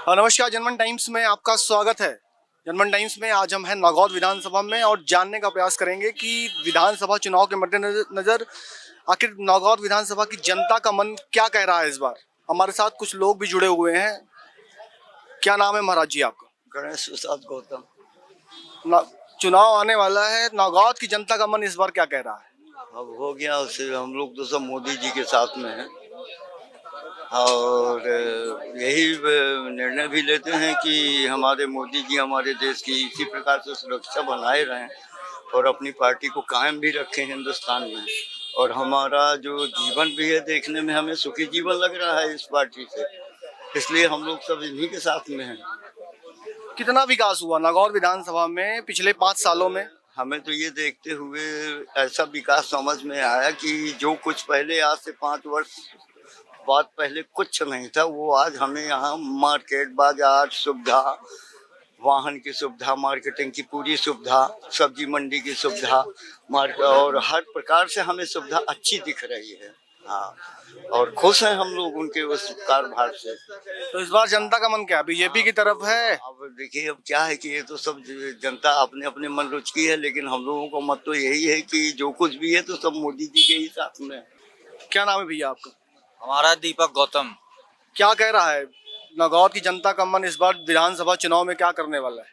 नमस्कार, जनमन टाइम्स में आपका स्वागत है। जनमन टाइम्स में आज हम हैं नागौद विधानसभा में और जानने का प्रयास करेंगे कि विधानसभा चुनाव के मद्देनजर आखिर नागौद विधानसभा की जनता का मन क्या कह रहा है इस बार। हमारे साथ कुछ लोग भी जुड़े हुए हैं। क्या नाम है महाराज जी आपका? गणेश प्रसाद गौतम। चुनाव आने वाला है, नागौद की जनता का मन इस बार क्या कह रहा है? अब हो गया उससे, हम लोग तो सब मोदी जी के साथ में हैं और यही निर्णय भी लेते हैं कि हमारे मोदी जी हमारे देश की इसी प्रकार से सुरक्षा बनाए रहें और अपनी पार्टी को कायम भी रखें हिंदुस्तान में। और हमारा जो जीवन भी है देखने में हमें सुखी जीवन लग रहा है इस पार्टी से, इसलिए हम लोग सब इन्हीं के साथ में हैं। कितना विकास हुआ नागौद विधानसभा में पिछले 5 सालों में? हमें तो ये देखते हुए ऐसा विकास समझ में आया कि जो कुछ पहले आज से 5 वर्ष बाद पहले कुछ नहीं था, वो आज हमें यहाँ मार्केट, बाजार सुविधा, वाहन की सुविधा, मार्केटिंग की पूरी सुविधा, सब्जी मंडी की सुविधा, मार्केट और हर प्रकार से हमें सुविधा अच्छी दिख रही है। हाँ, और खुश हैं हम लोग उनके उस कार्यभार से। तो इस बार जनता का मन क्या बीजेपी की तरफ है? अब देखिए, अब क्या है कि ये तो सब जनता अपने अपने मन रुचि की है, लेकिन हम लोगों का मत तो यही है कि जो कुछ भी है तो सब मोदी जी के ही साथ में है। क्या नाम है भैया आपका? हमारा दीपक गौतम। क्या कह रहा है नागौद की जनता का मन इस बार विधानसभा चुनाव में क्या करने वाला है?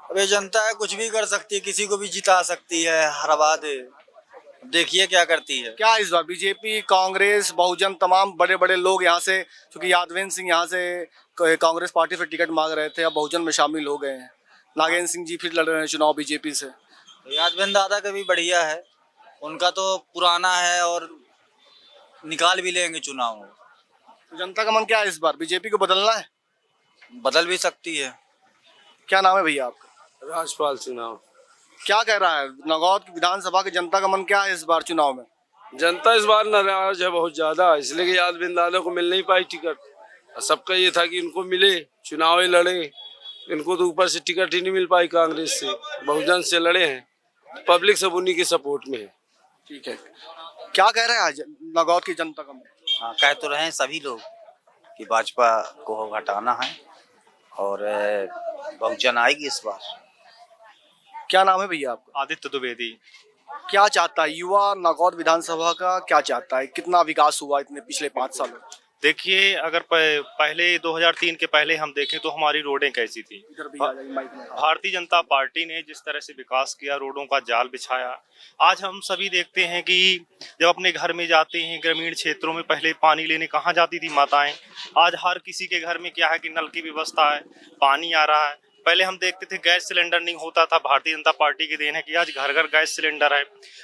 अब ये जनता है, कुछ भी कर सकती है, किसी को भी जिता सकती है, हरवा दे। देखिए क्या करती है। क्या इस बार बीजेपी, कांग्रेस, बहुजन, तमाम बड़े बड़े लोग यहाँ से, क्योंकि यादवेंद्र सिंह यहाँ से कांग्रेस पार्टी से टिकट मांग रहे थे, अब बहुजन में शामिल हो गए हैं। नागेंद्र सिंह जी फिर लड़ रहे हैं चुनाव बीजेपी से। तो यादवेंद्र दादा का भी बढ़िया है, उनका तो पुराना है और निकाल भी लेंगे चुनाव। तो जनता का मन क्या है इस बार, बीजेपी को बदलना है? बदल भी सकती है। क्या नाम है भैया आपका? राजपाल चुनाव। क्या कह रहा है नागौद की विधानसभा की जनता का मन क्या है इस बार चुनाव में? जनता इस बार नाराज है बहुत ज्यादा, इसलिए कि यादवेंद्र दादा को मिल नहीं पाई टिकट। सबका ये था कि इनको मिले, चुनाव लड़े, इनको तो ऊपर से टिकट ही नहीं मिल पाई, कांग्रेस से बहुजन से लड़े हैं, पब्लिक सब उन्हीं के सपोर्ट में है। ठीक है, क्या कह रहे हैं आज नागौद की जनता का मन? हाँ, कह तो रहे हैं सभी लोग कि भाजपा को हटाना है और बहुजन आएगी इस बार। क्या नाम है भैया आपका? आदित्य द्विवेदी। क्या चाहता है युवा नागौद विधानसभा का, क्या चाहता है, कितना विकास हुआ इतने पिछले 5 सालों में? देखिए, अगर पहले 2003 के पहले हम देखें तो हमारी रोडें कैसी थी। इधर भी आ जाइए माइक में। भारतीय जनता पार्टी ने जिस तरह से विकास किया, रोडों का जाल बिछाया, आज हम सभी देखते हैं कि जब अपने घर में जाते हैं ग्रामीण क्षेत्रों में, पहले पानी लेने कहाँ जाती थी माताएं, आज हर किसी के घर में क्या है कि नल की व्यवस्था है, पानी आ रहा है। पहले हम देखते थे गैस सिलेंडर नहीं होता था, भारतीय जनता पार्टी की देन है कि आज घर घर गैस सिलेंडर है।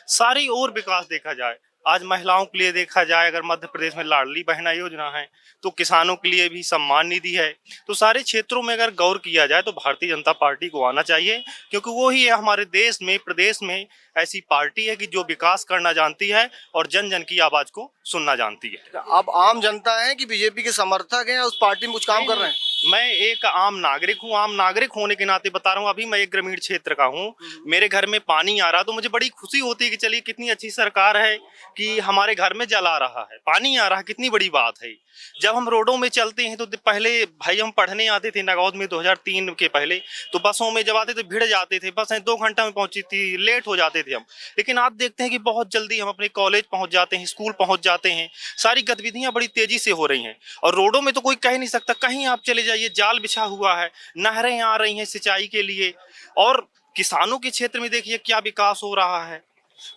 सारी और विकास देखा जाए, आज महिलाओं के लिए देखा जाए, अगर मध्य प्रदेश में लाडली बहना योजना है, तो किसानों के लिए भी सम्मान निधि है। तो सारे क्षेत्रों में अगर गौर किया जाए तो भारतीय जनता पार्टी को आना चाहिए, क्योंकि वो ही है हमारे देश में, प्रदेश में ऐसी पार्टी है कि जो विकास करना जानती है और जन जन की आवाज को सुनना जानती है। अब आम जनता है कि बीजेपी के समर्थक हैं, उस पार्टी में कुछ काम कर रहे हैं? मैं एक आम नागरिक हूँ, आम नागरिक होने के नाते बता रहा हूँ। अभी मैं एक ग्रामीण क्षेत्र का हूँ, मेरे घर में पानी आ रहा तो मुझे बड़ी खुशी होती है कि चलिए कितनी अच्छी सरकार है कि हमारे घर में जल आ रहा है, पानी आ रहा है, कितनी बड़ी बात है। जब हम रोडों में चलते हैं तो पहले भाई हम पढ़ने आते थे नागौद में 2003 के पहले, तो बसों में जब आते थे भिड़ जाते थे, बसें 2 घंटा में पहुंची थी, लेट हो जाते थे हम। लेकिन आज देखते हैं कि बहुत जल्दी हम अपने कॉलेज पहुंच जाते हैं, स्कूल पहुंच जाते हैं, सारी गतिविधियां बड़ी तेजी से हो रही हैं। और रोडों में तो कोई कह नहीं सकता, कहीं आप चले जाइए जाल बिछा हुआ है, नहरें आ रही हैं सिंचाई के लिए। और किसानों के क्षेत्र में देखिए क्या विकास हो रहा है,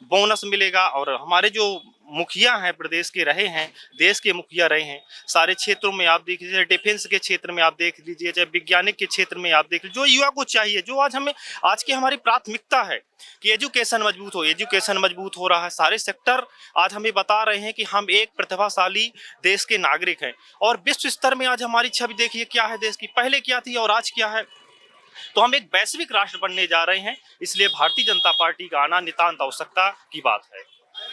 बोनस मिलेगा। और हमारे जो मुखिया हैं प्रदेश के रहे हैं, देश के मुखिया रहे हैं, सारे क्षेत्रों में आप देख लीजिए, डिफेंस के क्षेत्र में आप देख लीजिए, चाहे वैज्ञानिक के क्षेत्र में आप देख लीजिए, जो युवा को चाहिए, जो आज हमें, आज की हमारी प्राथमिकता है कि एजुकेशन मजबूत हो, एजुकेशन मजबूत हो रहा है। सारे सेक्टर आज हमें बता रहे हैं कि हम एक प्रतिभाशाली देश के नागरिक हैं। और विश्व स्तर में आज हमारी छवि देखिए क्या है देश की, पहले क्या थी और आज क्या है। तो हम एक वैश्विक राष्ट्र बनने जा रहे हैं, इसलिए भारतीय जनता पार्टी का आना नितांत आवश्यकता की बात है।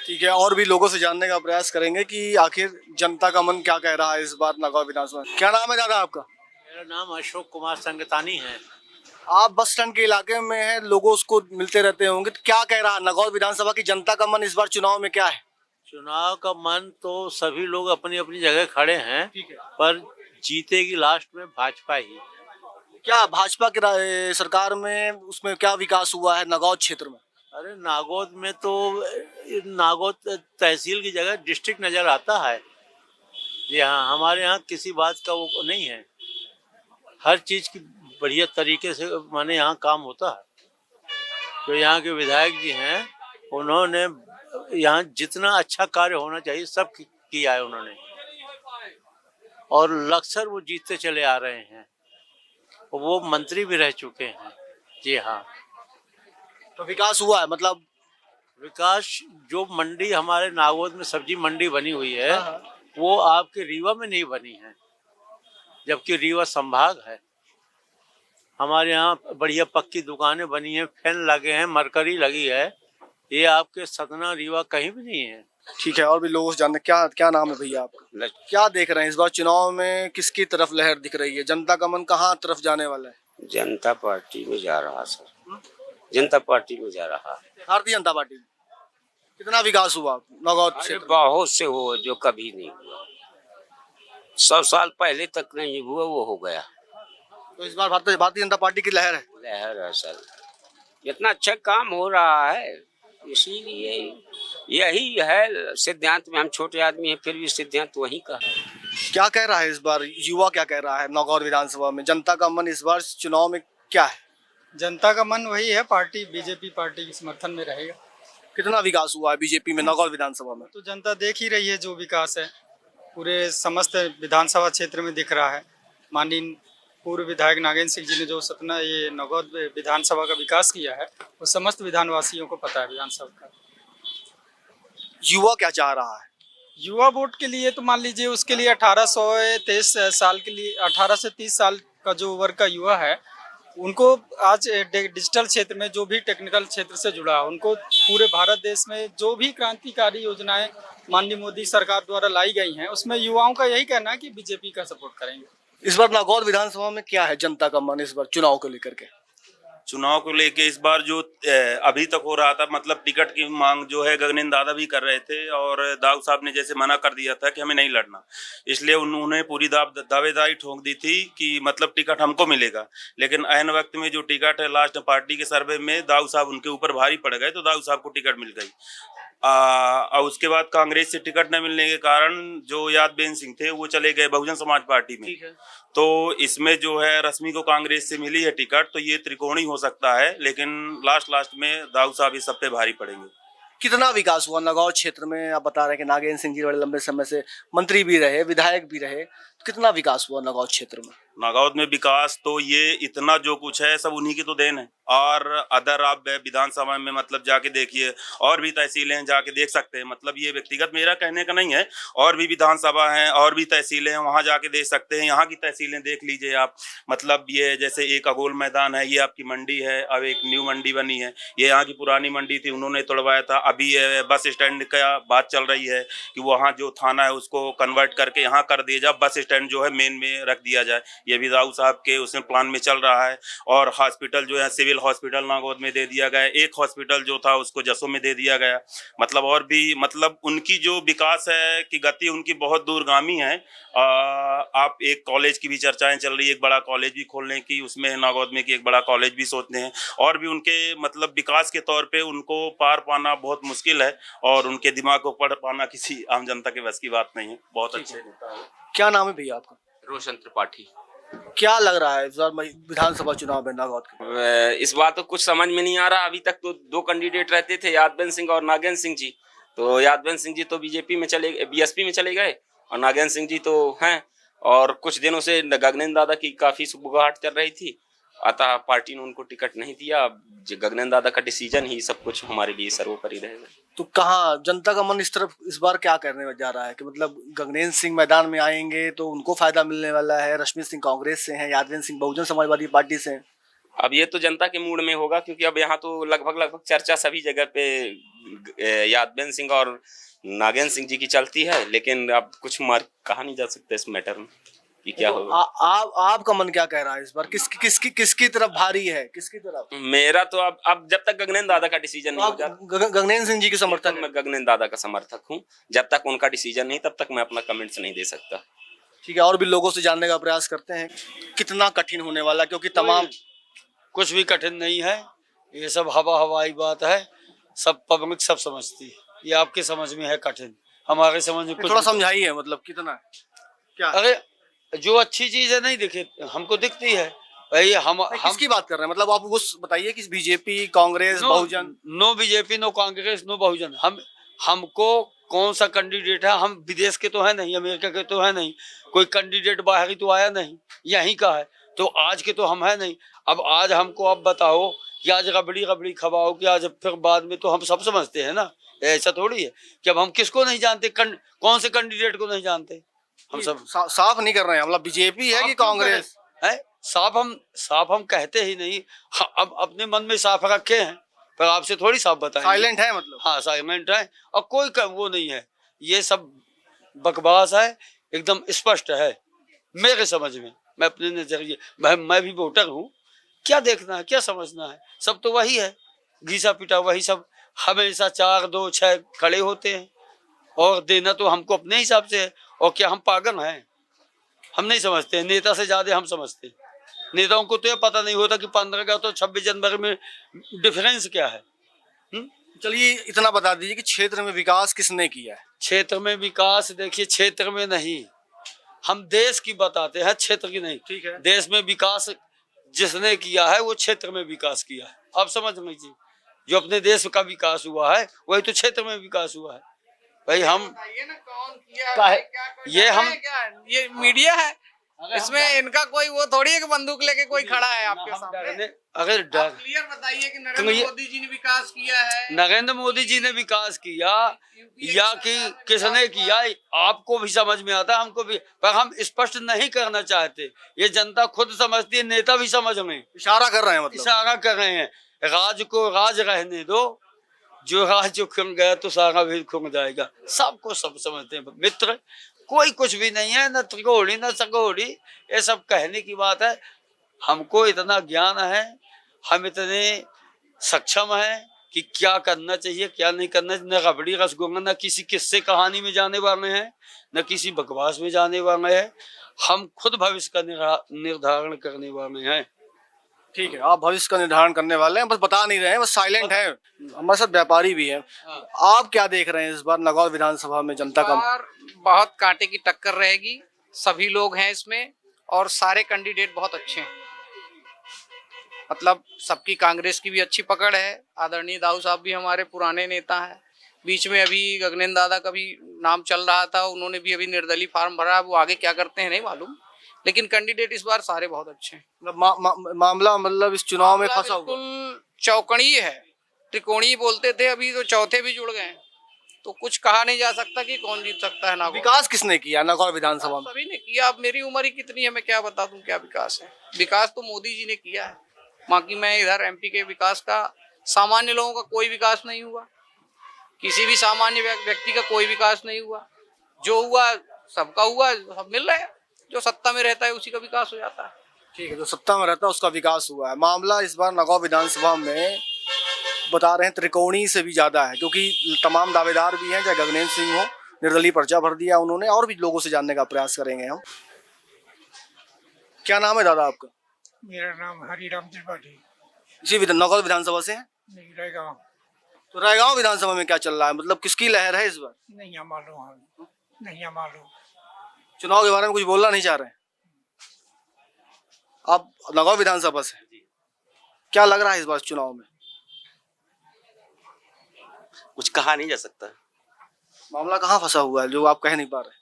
ठीक है, और भी लोगों से जानने का प्रयास करेंगे कि आखिर जनता का मन क्या कह रहा है इस बार नागौद विधानसभा। क्या नाम है दादा आपका? मेरा नाम अशोक कुमार संगतानी है। आप बस स्टैंड के इलाके में हैं, लोगों उसको मिलते रहते होंगे, तो क्या कह रहा है नागौद विधानसभा की जनता का मन इस बार चुनाव में क्या है? चुनाव का मन तो सभी लोग अपनी अपनी जगह खड़े हैं, ठीक है। पर जीतेगी लास्ट में भाजपा ही। क्या भाजपा के सरकार में उसमें क्या विकास हुआ है नागौद क्षेत्र में? अरे नागौद में तो नागौद तहसील की जगह डिस्ट्रिक्ट नजर आता है। जी हाँ, हमारे यहाँ किसी बात का वो नहीं है, हर चीज की बढ़िया तरीके से माने यहाँ काम होता है। जो यहाँ के विधायक जी हैं उन्होंने यहाँ जितना अच्छा कार्य होना चाहिए सब किया है उन्होंने, और अक्सर वो जीतते चले आ रहे हैं। वो मंत्री भी रह चुके हैं। जी हाँ, तो विकास हुआ है मतलब? विकास जो मंडी हमारे नागौद में सब्जी मंडी बनी हुई है वो आपके रीवा में नहीं बनी है, जबकि रीवा संभाग है। हमारे यहाँ बढ़िया पक्की दुकानें बनी हैं, फैन लगे हैं, मरकरी लगी है। ये आपके सतना रीवा कहीं भी नहीं है। ठीक है, और भी लोगों से जानते हैं। क्या क्या नाम है भैया आपका? क्या देख रहे हैं इस बार चुनाव में किसकी तरफ लहर दिख रही है? जनता का मन कहाँ तरफ जाने वाला है? जनता पार्टी में जा रहा सर, जनता पार्टी में जा रहा है। भारतीय जनता पार्टी। कितना विकास हुआ नागौद अरे क्षेत्र? बहुत से हो जो कभी नहीं हुआ, 100 साल पहले तक नहीं हुआ वो हो गया। तो इस बार भारतीय जनता पार्टी की लहर है। लहर है सर, इतना अच्छा काम हो रहा है, इसीलिए यही है सिद्धांत में। हम छोटे आदमी हैं फिर भी सिद्धांत वही का है। क्या कह रहा है इस बार युवा, क्या कह रहा है नागौद विधानसभा में? जनता का मन इस बार चुनाव में क्या है? जनता का मन वही है, पार्टी बीजेपी पार्टी के समर्थन में रहेगा। कितना विकास हुआ है बीजेपी में नागौद विधानसभा में? तो जनता देख ही रही है जो विकास है, पूरे समस्त विधानसभा क्षेत्र में दिख रहा है। माननीय पूर्व विधायक नागेंद्र सिंह जी ने जो सतना ये नागौद विधानसभा का विकास किया है वो समस्त विधानवासियों को पता है। विधानसभा का युवा क्या चाह रहा है? युवा वोट के लिए तो मान लीजिए उसके लिए 18 से 23 साल के लिए 18 से 30 साल का जो वर्ग का युवा है उनको आज डिजिटल क्षेत्र में जो भी टेक्निकल क्षेत्र से जुड़ा है उनको पूरे भारत देश में जो भी क्रांतिकारी योजनाएं माननीय मोदी सरकार द्वारा लाई गई हैं उसमें युवाओं का यही कहना है कि बीजेपी का सपोर्ट करेंगे। इस बार नागौद विधानसभा में क्या है जनता का मन इस बार चुनाव को लेकर के? चुनाव को लेके इस बार जो अभी तक हो रहा था, मतलब टिकट की मांग जो है गगनेंद्र दादा भी कर रहे थे और दाऊ साहब ने जैसे मना कर दिया था कि हमें नहीं लड़ना, इसलिए उन्होंने पूरी दावेदारी ठोक दी थी कि मतलब टिकट हमको मिलेगा। लेकिन ऐन वक्त में जो टिकट है लास्ट पार्टी के सर्वे में दाऊ साहब उनके ऊपर भारी पड़ गए तो दाऊ साहब को टिकट मिल गई। और उसके बाद कांग्रेस से टिकट न मिलने के कारण जो यादवेंद्र सिंह थे वो चले गए बहुजन समाज पार्टी में। तो इसमें जो है रश्मि को कांग्रेस से मिली है टिकट, तो ये त्रिकोणी हो सकता है, लेकिन लास्ट में दाऊ साहब इस सब पे भारी पड़ेंगे। कितना विकास हुआ नागौद क्षेत्र में? आप बता रहे हैं कि नागेंद्र सिंह जी बड़े लंबे समय से मंत्री भी रहे, विधायक भी रहे, तो कितना विकास हुआ नागौद क्षेत्र में? नागौद में विकास तो ये इतना जो कुछ है सब उन्हीं की तो देन है। और अदर आप विधानसभा में मतलब जाके देखिए, और भी तहसीलें हैं जाके देख सकते हैं। मतलब ये व्यक्तिगत मेरा कहने का नहीं है, और भी विधानसभा हैं और भी तहसीलें हैं, वहाँ जाके देख सकते हैं। यहाँ की तहसीलें देख लीजिए आप। मतलब ये जैसे एक अगोल मैदान है, ये आपकी मंडी है, अब एक न्यू मंडी बनी है। ये यहाँ की पुरानी मंडी थी, उन्होंने तोड़वाया था। अभी बस स्टैंड का बात चल रही है कि वहाँ जो थाना है उसको कन्वर्ट करके यहाँ कर दिया जाए, बस स्टैंड जो है मेन में रख दिया जाए। ये भी दाऊ साहब के उसमें प्लान में चल रहा है। और हॉस्पिटल जो है सिविल हॉस्पिटल नागौद में दे दिया गया, एक हॉस्पिटल जो था उसको जसों में दे दिया गया। मतलब और भी मतलब उनकी जो विकास है कि गति उनकी बहुत दूरगामी है। आप एक कॉलेज की भी चर्चाएं चल रही है, एक बड़ा कॉलेज भी खोलने की, उसमें नागौद में कि एक बड़ा कॉलेज भी सोचते हैं। और भी उनके मतलब विकास के तौर पे उनको पार पाना बहुत मुश्किल है और उनके दिमाग को पढ़ पाना किसी आम जनता के बस की बात नहीं है। बहुत अच्छे नेता है। क्या नाम है भैया आपका? रोशन त्रिपाठी। क्या लग रहा है इस बार विधानसभा चुनाव में नागौद के? इस बार तो कुछ समझ में नहीं आ रहा। अभी तक तो दो कैंडिडेट रहते थे, यादवेंद्र सिंह और नागेंद्र सिंह जी। तो यादवेंद्र सिंह जी तो बीजेपी में बीएसपी में चले गए और नागेंद्र सिंह जी तो हैं। और कुछ दिनों से गगनेंद्र दादा की काफी सुबुगाहट चल रही थी, अतः पार्टी ने उनको टिकट नहीं दिया। गगनेंद्र दादा का डिसीजन ही सब कुछ हमारे लिए सर्वोपरि रहेगा। तो कहाँ जनता का मन इस तरफ इस बार क्या करने में जा रहा है कि मतलब गगनेंद्र सिंह मैदान में आएंगे तो उनको फायदा मिलने वाला है, रश्मि सिंह कांग्रेस से हैं, यादवेंद्र सिंह बहुजन समाजवादी पार्टी से हैं। अब ये तो जनता के मूड में होगा, क्योंकि अब यहाँ तो लगभग चर्चा सभी जगह पे यादवेंद्र सिंह और नागेंद्र सिंह जी की चलती है। लेकिन अब कुछ कहा नहीं जा सकता इस मैटर में कि क्या तो होगा। आपका मन क्या कह रहा है इस बार? किसकी तरफ भारी है, किसकी तरफ? मेरा तो अब जब तक गगनेंद्र दादा का डिसीजन नहीं हो जाता, गगनेंद्र सिंह जी के समर्थक मैं गगनेंद्र दादा का समर्थक हूँ। जब तक उनका डिसीजन नहीं तब तक मैं अपना कमेंट्स नहीं दे सकता। ठीक है, और भी लोगों से जानने का प्रयास करते हैं कितना कठिन होने वाला, क्योंकि तमाम कुछ भी कठिन नहीं है, ये सब हवाई बात है, सब पब्लिक सब समझती है। ये आपके समझ में है कठिन, हमारे समझ में कुछ थोड़ा समझाइए, मतलब कितना है? क्या अरे जो अच्छी चीज है नहीं दिखे हमको दिखती है भाई। हम किसकी बात कर रहे हैं, मतलब आप उस बताइए कि BJP, Congress, Bahujan? No BJP, no Congress, no Bahujan. हमको कौन सा कैंडिडेट है, हम विदेश के तो है नहीं, अमेरिका के तो है नहीं, कोई कैंडिडेट बाहरी तो आया नहीं, यहीं का है, तो आज के तो हम है नहीं। अब आज हमको अब बताओ कि आज रबड़ी खवाओ कि आज फिर बाद में, तो हम सब समझते हैं ना, ऐसा थोड़ी है कि अब हम किसको नहीं जानते, कौन से कैंडिडेट को नहीं जानते हम सब। साफ नहीं कर रहे हैं, मतलब बीजेपी है कि कांग्रेस है? साफ हम कहते ही नहीं, अब अपने मन में साफ रखे हैं, पर आपसे थोड़ी साफ बताएं। साइलेंट है मतलब? हाँ साइलेंट है, और कोई वो नहीं है, ये सब बकवास है, एकदम स्पष्ट है मेरे समझ में। मैं अपने नजरिए, मैं भी वोटर हूँ, क्या देखना है, क्या समझना है, सब तो वही है, घिसा पिटा वही सब, हमेशा 4, 2, 6 खड़े होते हैं, और देना तो हमको अपने हिसाब से है। और क्या हम पागल हैं? हम नहीं समझते, नेता से ज्यादा हम समझते हैं। नेताओं को तो ये पता नहीं होता कि 15 अगस्त और 26 जनवरी में डिफरेंस क्या है। चलिए इतना बता दीजिए कि क्षेत्र में विकास किसने किया है? क्षेत्र में विकास देखिए, क्षेत्र में नहीं, हम देश की बताते हैं, क्षेत्र की नहीं। ठीक है। देश में विकास जिसने किया है वो क्षेत्र में विकास किया है, आप समझ लीजिए। जो अपने देश का विकास हुआ है वही तो क्षेत्र में विकास हुआ है भाई। हम ये मीडिया है, इसमें इनका कोई वो थोड़ी है कि बंदूक लेके कोई खड़ा है आपके सामने। अगर डर क्लियर बताइए कि नरेंद्र मोदी जी ने विकास किया है, नरेंद्र मोदी जी ने विकास किया या कि किसने किया, आपको भी समझ में आता है, हमको भी, पर हम स्पष्ट नहीं करना चाहते। ये जनता खुद समझती है, नेता भी समझ में इशारा कर रहे हैं, मतलब इशारा कर रहे हैं। राज को राज रहने दो, जो राज जो खुल गया तो सारा भी खुल जाएगा, सबको सब समझते हैं मित्र। कोई कुछ भी नहीं है, न त्रिकोणी न सकोड़ी, ये सब कहने की बात है। हमको इतना ज्ञान है, हम इतने सक्षम हैं कि क्या करना चाहिए क्या नहीं करना, न रबड़ी रसगुल्ला, न किसी किस्से कहानी में जाने वाले हैं, न किसी बकवास में जाने वाले हैं। हम खुद भविष्य का निर्धारण करने वाले हैं। ठीक है, आप भविष्य का निर्धारण करने वाले हैं, बस बता नहीं रहे हैं, बस साइलेंट है। हमारे साथ व्यापारी भी है। आप क्या देख रहे हैं इस बार नागौर विधानसभा में जनता का? बहुत कांटे की टक्कर रहेगी, सभी लोग हैं इसमें, और सारे कैंडिडेट बहुत अच्छे हैं। मतलब सबकी, कांग्रेस की भी अच्छी पकड़ है, आदरणीय दाऊ साहब भी हमारे पुराने नेता हैं। बीच में अभी गगनेंद्र दादा का भी नाम चल रहा था, उन्होंने भी अभी निर्दलीय फार्म भरा, वो आगे क्या करते हैं नहीं मालूम, लेकिन कैंडिडेट इस बार सारे बहुत अच्छे हैं। मामला मतलब इस चुनाव में फंसा हुआ, बिल्कुल चौकड़ी है, त्रिकोणीय बोलते थे, अभी तो चौथे भी जुड़ गए, तो कुछ कहा नहीं जा सकता कि कौन जीत सकता है। नागौर विकास किसने किया नागौर विधानसभा में? सभी ने किया। अब मेरी उम्र ही कितनी है, मैं क्या बता दूं क्या विकास है। विकास तो मोदी जी ने किया है, बाकी मैं इधर एमपी के विकास का, सामान्य लोगों का कोई विकास नहीं हुआ, किसी भी सामान्य व्यक्ति का कोई विकास नहीं हुआ। जो हुआ सबका हुआ, सब मिल रहा है, जो सत्ता में रहता है उसी का विकास हो जाता है। ठीक है, जो सत्ता में रहता है उसका विकास हुआ है। मामला इस बार नागौर विधानसभा में बता रहे हैं त्रिकोणी से भी ज्यादा है, क्योंकि तमाम दावेदार भी हैं, चाहे गगनेंद्र सिंह हो, निर्दलीय पर्चा भर दिया उन्होंने, और भी लोगों से जानने का प्रयास करेंगे हम। क्या नाम है दादा आपका? मेरा नाम हरिराम त्रिपाठी। इसी नागौर विधानसभा से हैं? नहीं, रायगांव। तो रायगांव विधानसभा में क्या चल रहा है, मतलब किसकी लहर है इस बार? नहीं मालूम, नहीं मालूम। चुनाव के बारे में कुछ बोलना नहीं चाह रहे हैं आप? नागौर विधानसभा से क्या लग रहा है इस बार चुनाव में? कुछ कहा नहीं जा सकता। मामला कहाँ फंसा हुआ है जो आप कह नहीं पा रहे?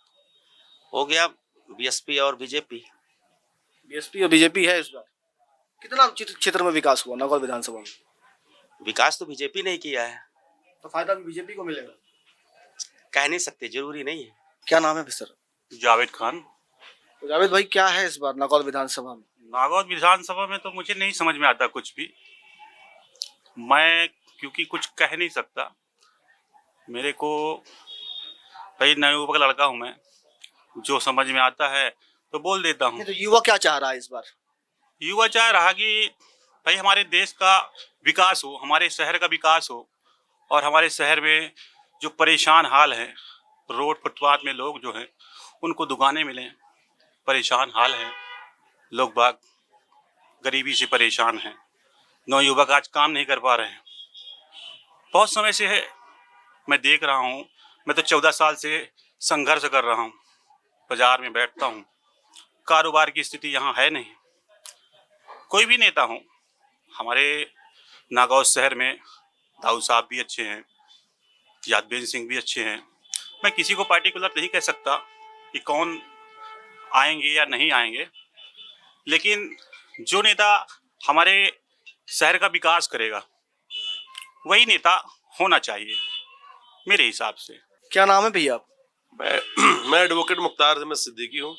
हो गया बीएसपी और बीजेपी। बीएसपी और बीजेपी है इस बार। कितना क्षेत्र में विकास हुआ नागौर विधानसभा में? विकास तो बीजेपी ने किया है, तो फायदा भी बीजेपी को मिलेगा? कह नहीं सकते, जरूरी नहीं है। क्या नाम है सर? जावेद खान। तो जावेद भाई, क्या है इस बार नागौर विधानसभा में? नागौर विधानसभा में तो मुझे नहीं समझ में आता कुछ भी, मैं क्योंकि कुछ कह नहीं सकता। मेरे को भाई नवयुवक लड़का हूँ मैं, जो समझ में आता है तो बोल देता हूँ। तो युवा क्या चाह रहा है इस बार? युवा चाह रहा कि भाई हमारे देश का विकास हो, हमारे शहर का विकास हो, और हमारे शहर में जो परेशान हाल है, रोड फुटपाथ में लोग जो हैं उनको दुकानें मिलें, परेशान हाल हैं। लोग बाग गरीबी से परेशान हैं। नौयुवक आज काम नहीं कर पा रहे हैं। बहुत समय से है मैं देख रहा हूँ। मैं तो 14 साल से संघर्ष कर रहा हूँ। बाजार में बैठता हूँ, कारोबार की स्थिति यहाँ है नहीं। कोई भी नेता हो, हमारे नागौर शहर में दाऊद साहब भी अच्छे हैं, यादवेंद्र सिंह भी अच्छे हैं। मैं किसी को पार्टिकुलर नहीं कह सकता कि कौन आएंगे या नहीं आएंगे, लेकिन जो नेता हमारे शहर का विकास करेगा वही नेता होना चाहिए मेरे हिसाब से। क्या नाम है भैया आप? मैं एडवोकेट मुख्तार अहमद सिद्दीकी हूँ।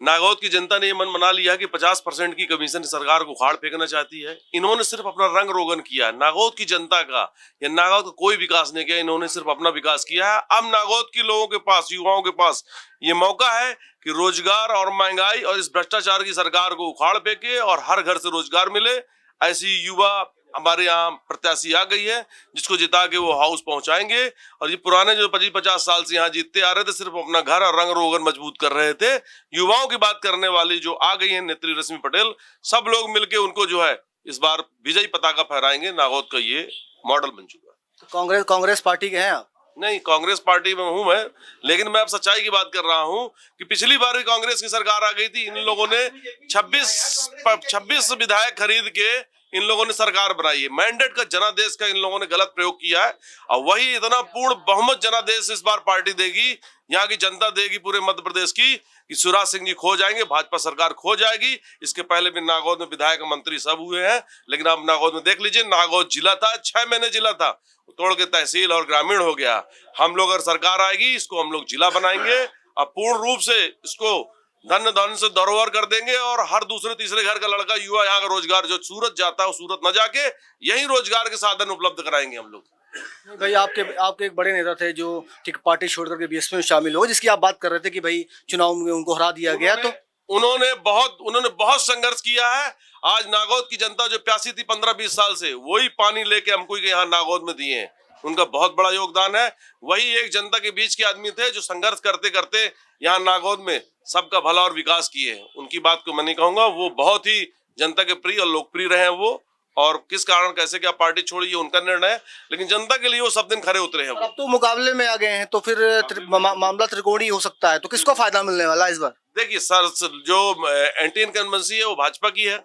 नागौद की जनता ने ये मन बना लिया कि 50% की कमीशन सरकार को उखाड़ फेंकना चाहती है। इन्होंने सिर्फ अपना रंग रोगन किया। नागौद की जनता का या नागौद का कोई विकास नहीं किया। इन्होंने सिर्फ अपना विकास किया है। अब नागौद के लोगों के पास, युवाओं के पास ये मौका है कि रोजगार और महंगाई और इस भ्रष्टाचार की सरकार को उखाड़ फेंके और हर घर से रोजगार मिले। ऐसी युवा हमारे यहाँ प्रत्याशी आ गई है जिसको जिता के वो हाउस पहुंचाएंगे। और ये पुराने जो 25-50 साल से यहाँ जीतते आ रहे थे, सिर्फ अपना घर और रंग रोगन मजबूत कर रहे थे। युवाओं की बात करने वाली जो आ गई है नेत्री रश्मि पटेल, सब लोग मिलके उनको जो है इस बार विजयी पताका फहराएंगे। नागौद का ये मॉडल बन चुका है। कांग्रेस पार्टी के हैं आप? नहीं, कांग्रेस पार्टी में हूं मैं, लेकिन मैं अब सच्चाई की बात कर रहा हूं कि पिछली बार भी कांग्रेस की सरकार आ गई थी। इन लोगों ने 26 विधायक खरीद के इन लोगों ने सरकार बनाई है। मैंडेट का जनादेश का इन लोगों ने गलत प्रयोग किया है और वही इतना पूर्ण बहुमत जनादेश इस बार पार्टी देगी, यहाँ की जनता देगी पूरे मध्य प्रदेश की, कि शिवराज सिंह जी खो जाएंगे, भाजपा सरकार खो जाएगी। इसके पहले भी नागौद में विधायक मंत्री सब हुए हैं, लेकिन आप नागौद में देख लीजिए, नागौद जिला था, 6 महीने जिला था, तोड़ के तहसील और ग्रामीण हो गया। हम लोग अगर सरकार आएगी, इसको हम लोग जिला बनाएंगे और पूर्ण रूप से इसको धन से धरोहर कर देंगे और हर दूसरे तीसरे घर का लड़का युवा यहाँ का रोजगार जो सूरत जाता है वो सूरत न जाके यही रोजगार के साधन उपलब्ध कराएंगे हम लोग। भाई आपके एक बड़े नेता थे जो ठीक पार्टी छोड़ करके बीएसपी में शामिल हो, जिसकी आप बात कर रहे थे कि भाई चुनाव में उनको हरा दिया गया, तो उन्होंने बहुत संघर्ष किया है। आज नागौद की जनता जो प्यासी थी 15-20 साल से, वही पानी लेके हमको यहाँ नागौद में दिए हैं। उनका बहुत बड़ा योगदान है। वही एक जनता के बीच के आदमी थे जो संघर्ष करते करते यहाँ नागौद में सबका भला और विकास किए। उनकी बात को मैं नहीं कहूंगा, वो बहुत ही जनता के प्रिय और लोकप्रिय रहे हैं वो। और किस कारण कैसे क्या पार्टी छोड़ी ये उनका निर्णय है, लेकिन जनता के लिए वो सब दिन खड़े उतरे हैं। अब तो मुकाबले में आ गए हैं, तो फिर मामला त्रिकोणीय हो सकता है, तो किसको फायदा मिलने वाला है इस बार? देखिए सर, जो एंटी इनकम्बेंसी है वो भाजपा की है।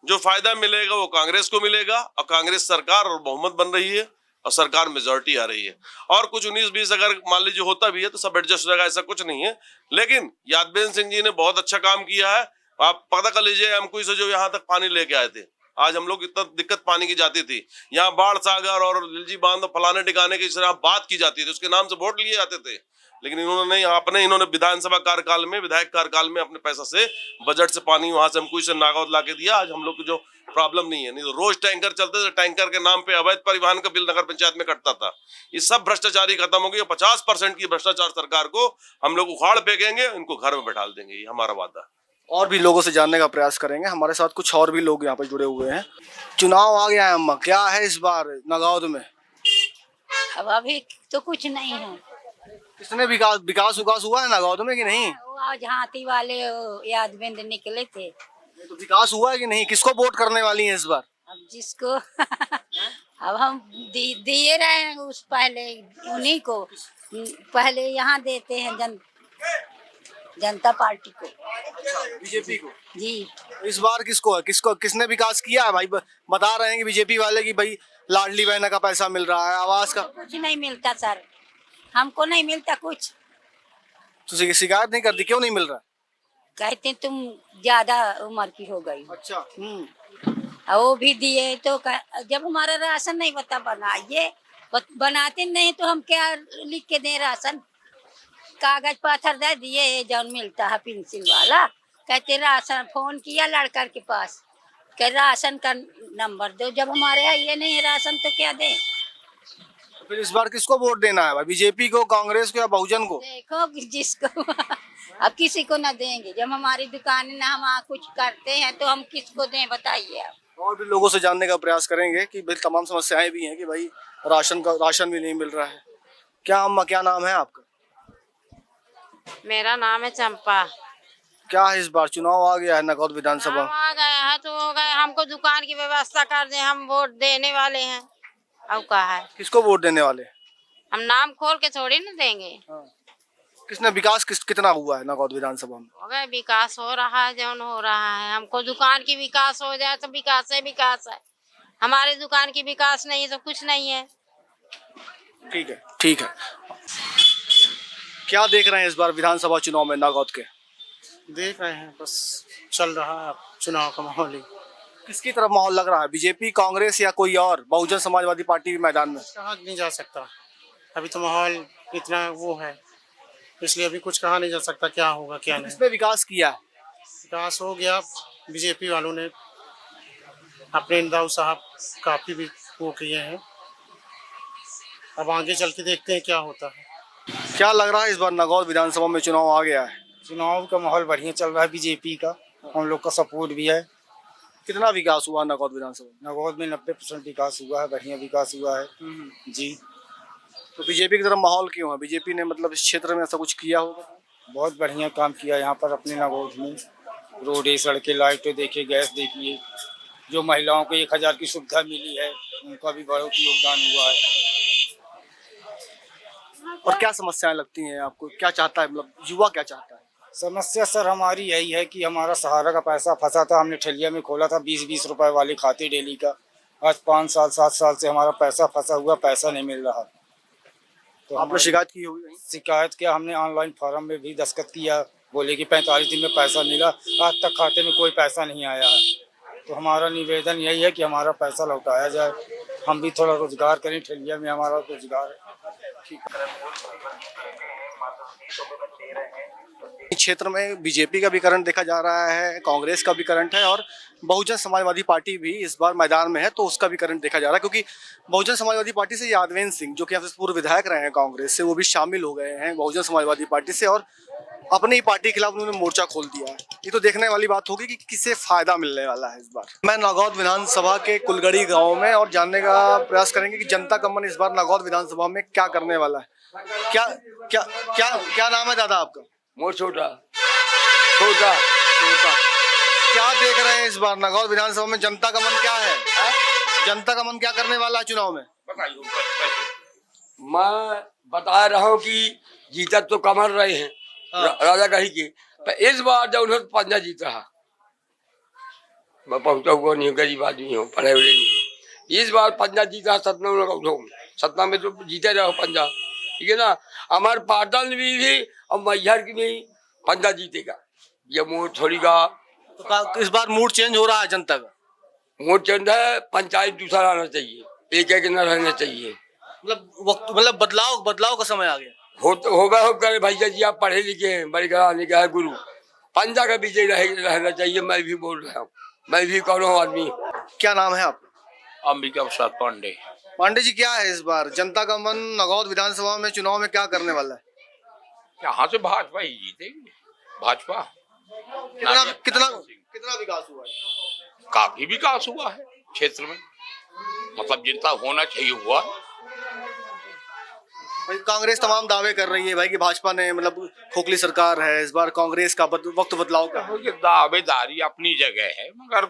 जो फायदा मिलेगा वो कांग्रेस को मिलेगा और कांग्रेस सरकार और बहुमत बन रही है और सरकार मेजॉरिटी आ रही है। और कुछ 19-20 अगर मान लीजिए होता भी है तो सब एडजस्ट हो जाएगा, ऐसा कुछ नहीं है। लेकिन यादवेंद्र सिंह जी ने बहुत अच्छा काम किया है। आप पता कर लीजिए, हम कोई से जो यहाँ तक पानी लेके आए थे, आज हम लोग इतना दिक्कत पानी की जाती थी, यहाँ बाढ़ सागर और लिलजी बांध फलाने टिकाने की बात की जाती थी, उसके नाम से वोट लिए जाते थे। लेकिन इन्होंने विधानसभा कार्यकाल में, विधायक कार्यकाल में अपने पैसा से बजट से पानी वहां से हमको इसे नागौद ला के दिया। आज हम लोग को जो प्रॉब्लम नहीं है, नहीं तो रोज टैंकर चलते थे, टैंकर के नाम पे अवैध परिवहन का बिल नगर पंचायत में कटता था। ये सब भ्रष्टाचारी खत्म हो गई। 50% की भ्रष्टाचार सरकार को हम लोग उखाड़ फेंकेंगे, इनको घर में बैठा देंगे, ये हमारा वादा। और भी लोगों से जानने का प्रयास करेंगे। हमारे साथ कुछ और भी लोग यहाँ पे जुड़े हुए हैं। चुनाव आ गया है अम्मा, क्या है इस बार नागौद में? अब अभी तो कुछ नहीं है। किसने विकास हुआ है नागौद में कि नहीं? वो आज हाथी वाले यादवेंद्र निकले थे। तो विकास हुआ है कि नहीं? किसको वोट करने वाली है इस बार? अब जिसको अब हम दिए रहे हैं उस पहले उन्हीं को, पहले यहाँ देते हैं जनता पार्टी को, बीजेपी को जी। इस बार किसको है? किसने विकास किया है भाई? बता रहे हैं कि बीजेपी वाले की भाई लाडली बहना का पैसा मिल रहा है, आवास का कुछ नहीं मिलता सर, हमको नहीं मिलता कुछ। तो शिकायत नहीं करती? क्यों नहीं मिल रहा? कहते तुम ज्यादा उम्र की हो गई। अच्छा। वो भी दिए तो जब हमारा राशन नहीं बता बनाइए, बनाते नहीं तो हम क्या लिख के दें? राशन कागज पत्थर दे दिए, जौन मिलता है पेंसिल वाला, कहते राशन। फोन किया लड़का के पास, कह राशन का नंबर दो। जब हमारे यहाँ ये नहीं है राशन तो क्या दें? फिर इस बार किसको वोट देना है भाई? बीजेपी को, कांग्रेस को या बहुजन को? देखो जिसको अब किसी को ना देंगे। जब हमारी दुकान ना हम कुछ करते हैं तो हम किसको दें बताइए आप। और भी लोगों से जानने का प्रयास करेंगे कि भाई तमाम समस्याएं भी हैं कि भाई राशन भी नहीं मिल रहा है। क्या अम्मा, क्या नाम है आपका? मेरा नाम है चंपा। क्या है इस बार चुनाव आ गया है नगौद विधानसभा? आ गए हैं तो हो गए, हमको दुकान की व्यवस्था कर दे, हम वोट देने वाले हैं। अब कहा है किसको वोट देने वाले? हम नाम खोल के थोड़ी ना देंगे। किसने विकास कितना हुआ है नगौद विधानसभा में? हो गए, विकास हो रहा है, जौन हो रहा है। हमको दुकान की विकास हो जाए तो विकास है, विकास है। हमारे दुकान की विकास नहीं है तो कुछ नहीं है। ठीक है, ठीक है। क्या देख रहे हैं इस बार विधानसभा चुनाव में नगौद के? देख रहे हैं, बस चल रहा है चुनाव का माहौल ही। किसकी तरफ माहौल लग रहा है, बीजेपी, कांग्रेस या कोई और? बहुजन समाजवादी पार्टी भी मैदान में? कहा नहीं जा सकता, अभी तो माहौल इतना वो है, इसलिए अभी कुछ कहा नहीं जा सकता क्या होगा क्या नहीं। किसने विकास किया है? विकास हो गया, बीजेपी वालों ने अपने इंदाऊ साहब काफी भी वो किए हैं। अब आगे चल के देखते हैं क्या होता है। क्या लग रहा है इस बार नगौद विधानसभा में चुनाव आ गया है? चुनाव का माहौल बढ़िया चल रहा है, बीजेपी का हम लोग का सपोर्ट भी है। कितना विकास हुआ नगौद विधानसभा? नगौद में 90% विकास हुआ है, बढ़िया विकास हुआ है जी। तो बीजेपी की तरफ माहौल क्यों है? बीजेपी ने मतलब इस क्षेत्र में ऐसा कुछ किया होगा? बहुत बढ़िया काम किया यहाँ पर अपने नगौद में। रोडें, सड़कें, लाइटें देखिए, गैस देखिए, जो महिलाओं को 1000 की सुविधा मिली है उनका भी बहुत योगदान हुआ है। और क्या समस्याएं लगती हैं आपको? क्या चाहता है मतलब युवा क्या चाहता है? समस्या सर हमारी यही है कि हमारा सहारा का पैसा फंसा था, हमने ठेलिया में खोला था 20-20 रुपए वाले खाते डेली का। आज 5 साल 7 साल से हमारा पैसा फंसा हुआ, पैसा नहीं मिल रहा। तो आपने शिकायत की होगी? शिकायत किया हमने, ऑनलाइन फॉर्म में भी दस्तखत किया, बोले कि 45 दिन में पैसा मिला, आज तक खाते में कोई पैसा नहीं आया है। तो हमारा निवेदन यही है कि हमारा पैसा लौटाया जाए, हम भी थोड़ा रोजगार करें, ठेलिया में हमारा रोजगार है। क्षेत्र में बीजेपी का भी करंट देखा जा रहा है, कांग्रेस का भी करंट है और बहुजन समाजवादी पार्टी भी इस बार मैदान में है, तो उसका भी करंट देखा जा रहा है। क्योंकि बहुजन समाजवादी पार्टी से यादवेंद्र सिंह, जो कि यहाँ से पूर्व विधायक रहे हैं कांग्रेस से, वो भी शामिल हो गए हैं बहुजन समाजवादी पार्टी से और अपनी ही पार्टी के खिलाफ उन्होंने मोर्चा खोल दिया है। ये तो देखने वाली बात होगी कि किसे फायदा मिलने वाला है इस बार। मैं नगौद विधानसभा के कुलगड़ी गांव में और जानने का प्रयास करेंगे कि जनता का मन इस बार नगौद विधानसभा में क्या करने वाला है। क्या क्या क्या क्या नाम है दादा आपका? मोर छोटा छोटा छोटा। क्या देख रहे हैं इस बार नगौद विधानसभा में जनता का मन क्या है? जनता का मन क्या करने वाला है चुनाव में? मैं बता रहा हूँ कि जीता तो कमल रहे हैं राजा कही के, पर इस बार जब उन्होंने पंजा जीत रहा, मैं पहुंचा हुआ नहीं, गरीब आदमी हूँ, पढ़े हुए नहीं। इस बार पंजा जीता, सतना में तो जीते रहो पंजा, ठीक है ना। हमारे पाटन भी और मैहर की भी पंजा जीतेगा, ये मूड थोड़ी का। तो इस बार मूड चेंज हो रहा है जनता का? मूड चेंज है, पंचायत दूसरा रहना चाहिए, एक न रहना चाहिए। मतलब बदलाव का समय आ गया। होगा भैया जी, आप पढ़े लिखे हैं, बड़े घराने का है गुरु, पंजा का विजय रहना चाहिए। मैं भी बोल रहा हूँ, मैं भी कह रहा हूँ आदमी। क्या नाम है आपका? अंबिका प्रसाद पांडे। पांडे जी, क्या है इस बार जनता का मन नगौद विधानसभा में चुनाव में क्या करने वाला है? यहाँ से भाजपा ही जीतेगी, भाजपा। कितना विकास हुआ है? काफी विकास हुआ है क्षेत्र में, मतलब जितना होना चाहिए हुआ। भाई कांग्रेस तमाम दावे कर रही है भाई कि भाजपा ने मतलब खोखली सरकार है, इस बार कांग्रेस का वक्त बदलाव का। ये दावेदारी अपनी जगह है, मगर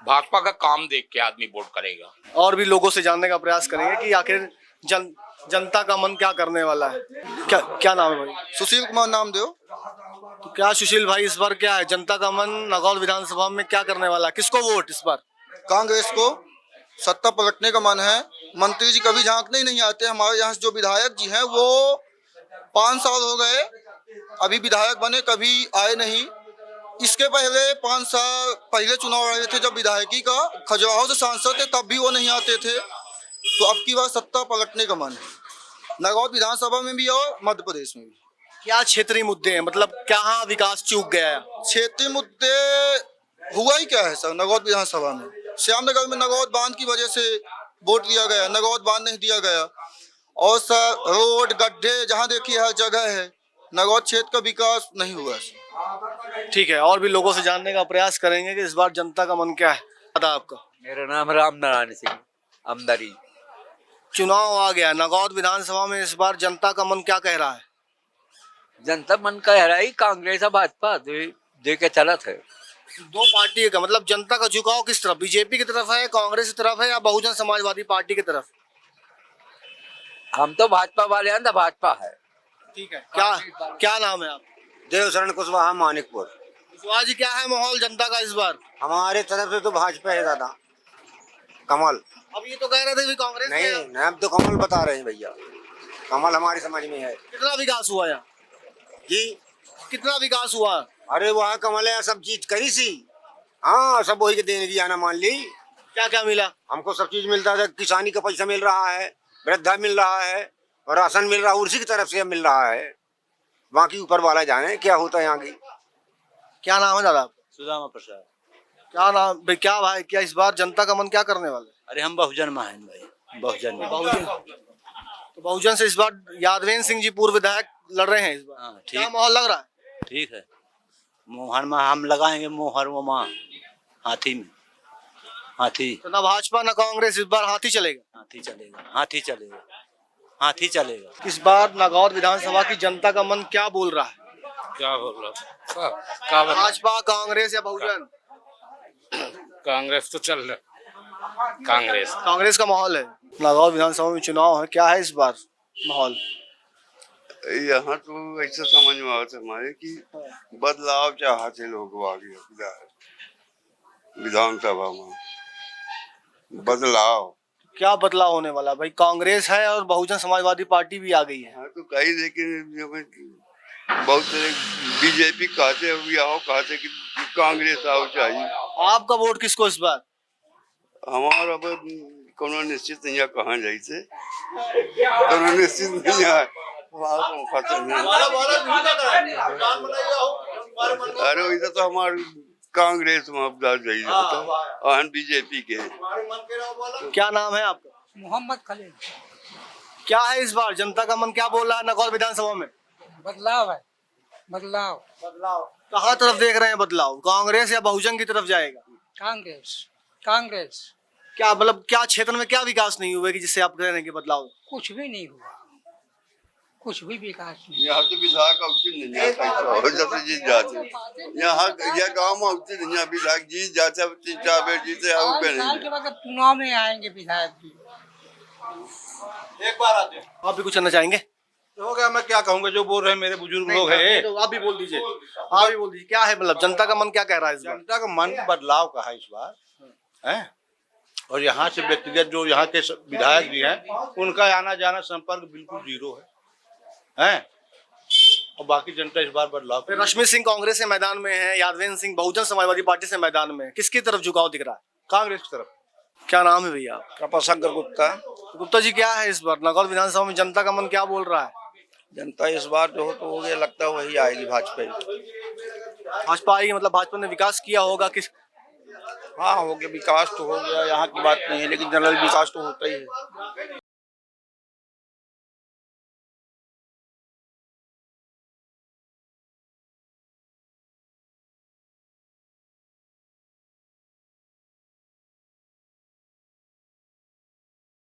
भाजपा का काम देख के आदमी वोट करेगा। और भी लोगों से जानने का प्रयास करेंगे कि आखिर जनता का मन क्या करने वाला है। क्या नाम है भाई? सुशील कुमार नामदेव। तो क्या सुशील भाई, इस बार क्या है जनता का मन नगौद विधानसभा में क्या करने वाला है? किसको वोट इस बार? कांग्रेस को सत्ता पलटने का मन है। मंत्री जी कभी झांकने ही नहीं आते। हमारे यहाँ जो विधायक जी हैं वो 5 साल हो गए अभी विधायक बने, कभी आए नहीं। इसके पहले 5 साल पहले चुनाव आए थे जब विधायकी का खजुराहो से सांसद थे, तब भी वो नहीं आते थे। तो अब की बार सत्ता पलटने का मन है, नगौद विधानसभा में भी और मध्य प्रदेश में भी। क्या क्षेत्रीय मुद्दे हैं, मतलब क्या विकास चूक गया है? क्षेत्रीय मुद्दे हुआ ही क्या है सर नगौद विधानसभा में? श्यामनगर में नगौद बांध की वजह से वोट दिया गया, नगौद बांध नहीं दिया गया। और सर रोड गड्ढे जहाँ देखिए हर जगह है, नगौद क्षेत्र का विकास नहीं हुआ। ठीक है, और भी लोगों से जानने का प्रयास करेंगे कि इस बार जनता का मन क्या है। पता आपका? मेरा नाम राम नारायण सिंह अमदरी। चुनाव आ गया नगौद विधानसभा में, इस बार जनता का मन क्या कह रहा है? जनता मन कह रहा है कांग्रेस और भाजपा दे के चला थे। दो पार्टी का मतलब जनता का झुकाव किस तरफ, बीजेपी की तरफ है, कांग्रेस की तरफ है या बहुजन समाजवादी पार्टी की तरफ? हम तो भाजपा वाले हैं ना, भाजपा है। ठीक है, क्या क्या नाम है आप? देवशरण कुशवाहा मानिकपुर। कुशवाहा जी, क्या है माहौल जनता का इस बार? हमारे तरफ से तो भाजपा है दादा, कमल। अब ये तो कह रहे थे भी कांग्रेस नहीं है। नहीं, अब तो कमल बता रहे हैं भैया, कमल हमारी समझ में है। कितना विकास हुआ यहाँ जी? कितना विकास हुआ? अरे वहाँ कमल है, सब चीज करी सी। हाँ, सब वही के देने की आना मान ली। क्या क्या मिला? हमको सब चीज मिलता था, किसानी का पैसा मिल रहा है, वृद्धा मिल रहा है और राशन मिल रहा है, उसी की तरफ से मिल रहा है। बाकी ऊपर वाला जाने क्या होता है यहाँ की। क्या नाम है दादा? सुदामा प्रसाद। क्या नाम भाई, क्या भाई, क्या इस बार जनता का मन क्या करने वाले? अरे हम बहुजन में हैं भाई, बहुजन में। तो बहुजन से इस बार यादवेंद्र सिंह जी पूर्व विधायक लड़ रहे हैं इस बार। हाँ, क्या माहौल लग रहा है? ठीक है। मोहर में हम लगाएंगे, मोहर वो माँ हाथी में, हाथी। तो ना भाजपा ना कांग्रेस, इस बार हाथी चलेगा। हाथी चलेगा, हाथी चलेगा, हाथी चलेगा। इस बार नागौर विधानसभा की जनता का मन क्या बोल रहा है? क्या बोल रहा? भाजपा, कांग्रेस या बहुजन? कांग्रेस तो चल रहा, कांग्रेस का माहौल है। नागौर विधानसभा में चुनाव है, क्या है इस बार माहौल? यहाँ तो ऐसा समझ में आता हमारे कि बदलाव चाहते लोग आगे विधानसभा में बदलाव। क्या बदलाव होने वाला भाई? कांग्रेस है और बहुजन समाजवादी पार्टी भी आ गई है। हाँ तो कहीं, लेकिन बहुत सारे बीजेपी कहते हैं, कहते कि कांग्रेस आओ चाहिए। आपका वोट किसको इस बार? हमारा अब कोनो निश्चित नहीं है, कहाँ जाइए कोनो निश्चित नहीं है। अरे इधर तो हमारे कांग्रेस में अब जाइए, बीजेपी के। क्या नाम है आपका? मोहम्मद खलील। क्या है इस बार जनता का मन क्या बोल रहा है नागौर विधानसभा में? बदलाव है, बदलाव। कहाँ तरफ देख रहे हैं बदलाव, कांग्रेस या बहुजन की तरफ जाएगा? कांग्रेस, कांग्रेस। क्या मतलब क्या क्षेत्र में क्या विकास नहीं हुआ कि जिससे आप कह रहे हैं कि बदलाव? कुछ भी नहीं हुआ, कुछ भी विकास नहीं। यहाँ तो विधायक नहीं जीत जाते, यहाँ यह गाँव में विधायक जीत जाते, 3-4 बेर जीते। साल के बाद चुनाव में आएंगे विधायक भी। एक बार आते हैं। आप भी कुछ कहना चाहेंगे? हो गया, मैं क्या कहूँगा, जो बोल रहे हैं मेरे बुजुर्ग लोग हैं। तो आप भी बोल दीजिए, आप भी बोल दीजिए, क्या है मतलब जनता का मन क्या कह रहा है इस बार? जनता का मन बदलाव का है इस बार है। और यहाँ से व्यक्तिगत जो यहाँ के विधायक जी हैं, उनका आना जाना संपर्क बिल्कुल जीरो है। और बाकी जनता इस बार बदलाव। रश्मि सिंह कांग्रेस के मैदान में है, यादवेंद्र सिंह बहुजन समाजवादी पार्टी से मैदान में, किसकी तरफ झुकाव दिख रहा है? कांग्रेस की तरफ। क्या नाम है भैया? कृपाशंकर गुप्ता। गुप्ता जी, क्या है इस बार नागौर विधानसभा में जनता का मन क्या बोल रहा है? जनता इस बार जो हो तो हो गया, लगता है वही आएगी, भाजपा। भाजपा आएगी मतलब भाजपा ने विकास किया होगा किस? हाँ हो गया, विकास तो हो गया, यहाँ की बात नहीं है, लेकिन जनरल विकास तो होता ही है।